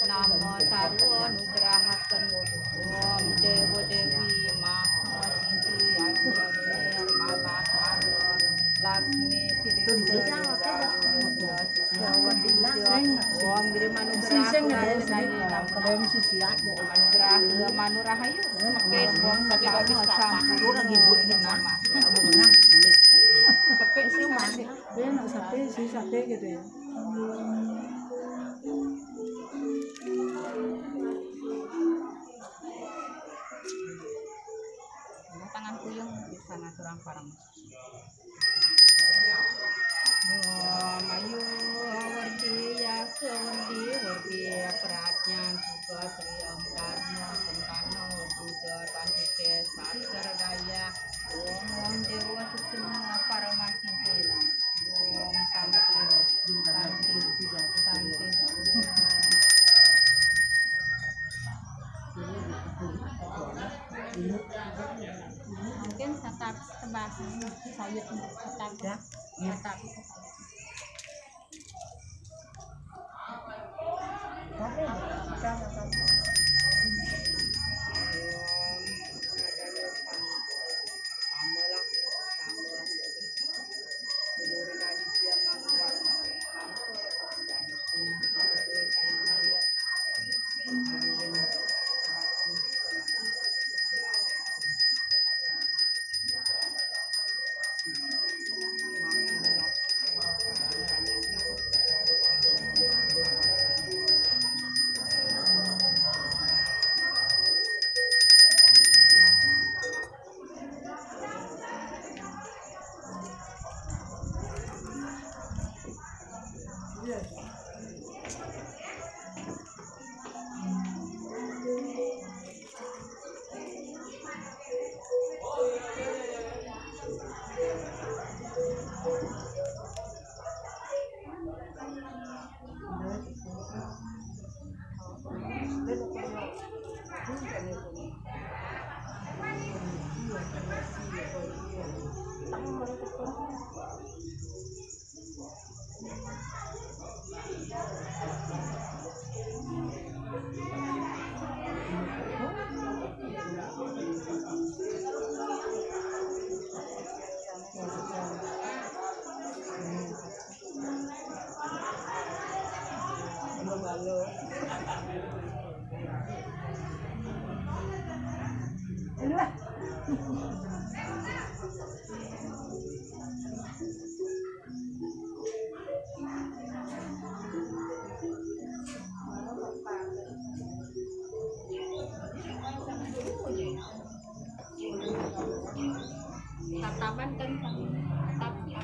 Namo sarwa nugrahaken Om Dewa Dewi Maha Siddhi Ajaib Malakara Lakshmi Om Giri Manugraha Manurahayu Facebook sakit sampun nama tapi sih masih dia nak sate gitu ya. tangan kuyung bisa ngaturang parang mayu wardiya wardiya pratnya juga Sri Karno Sentano Buddha Tantike Sagar Daya Om Dewa Susuna Paramasindina Om Santi mungkin tetap tebas sayur tetap ya tetap Inilah. Tatapan kan tapi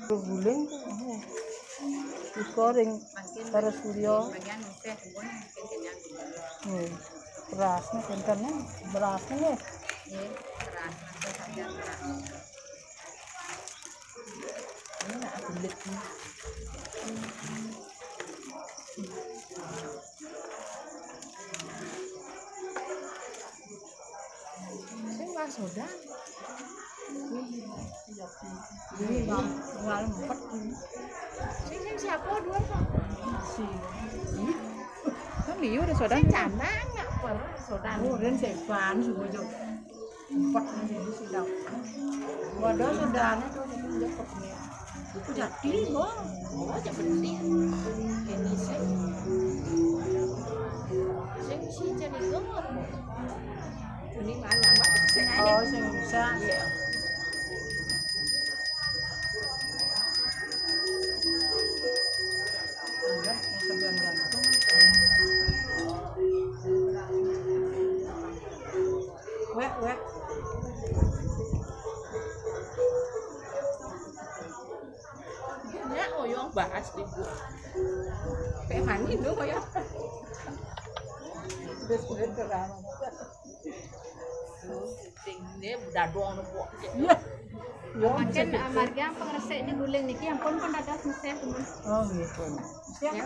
Guling goreng karo surya. Nih, berasnya kentalnya, berasnya nih. Ini nak kulit nih. Saya nggak soda. Ini nggak lempet ini. Siapa dua Kan liu udah soda. cana nggak pernah soda. Oh, dan saya fan sudah jauh. Empat ini sudah. Wadah sodanya tuh jadi cepetnya. Itu jadi bang. Oh, jadi ini sih jadi gemuk. Ini mana mak? Oh, saya bisa. Iya. Enggak, yang sebelah gantung. Wek. Ya, oyong bahas ibu. Kayak mani tuh kayak. Sudah kerana. Ini dadong nembok. Iya. Yo, Makin amarga pengeresek di guling niki ampun pun dadas mesti teman. oh gitu. Ya.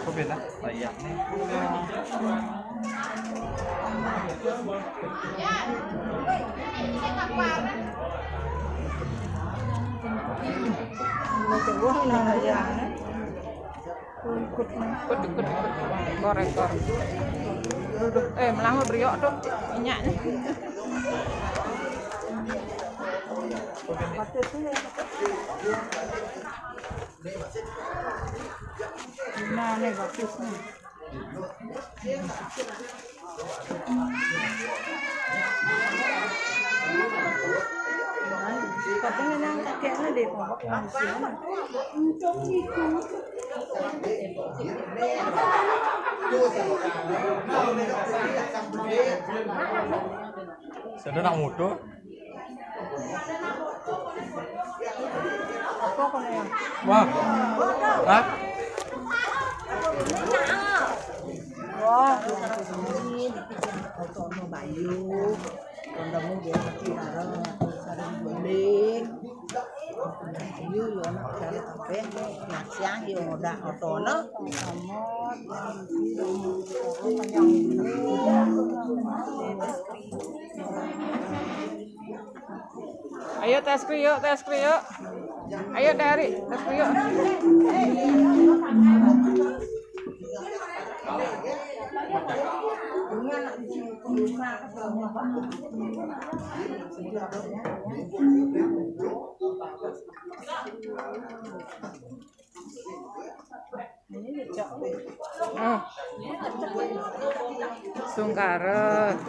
Có biết đó, tại dạng này. Coba lah ya. Ikut Korek. Duduk melanggar beriok tuh minyaknya. Nah, nih bagus nih. Katanya nang kakeknya deh, pokok manusia. Saya nak mudo. Apa kalau yang? Wah. Hah? Wah, ini otono bayu. Kondamu dia mati nara, sarang boleh. Bayu yo nak cari apa? Nak siang yo ngoda otono. Panjang. Ayo tes kriuk, tes kriuk. Ayo Dari, tes kriuk. Sungkaret.